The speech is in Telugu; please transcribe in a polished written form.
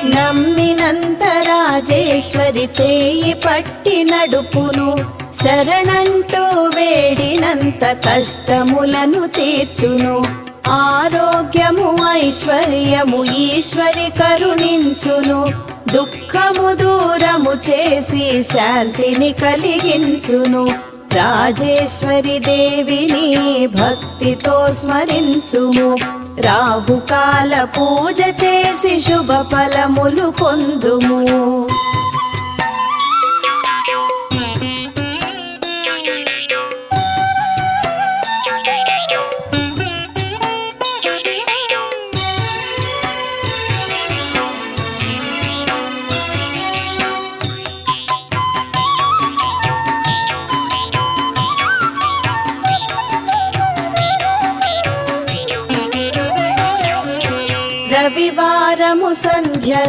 నమ్మినంత రాజేశ్వరి చేయి పట్టి నడుపును, శరణంటూ వేడినంత కష్టములను తీర్చును. ఆరోగ్యము ఐశ్వర్యము ఈశ్వరి కరుణించును, దుఃఖము దూరము చేసి శాంతిని కలిగించును. రాజేశ్వరి దేవిని భక్తితో స్మరించుము, రాహుకాల పూజ చేసి శుభ ఫలములు పొందుము. రవివారము సంధ్య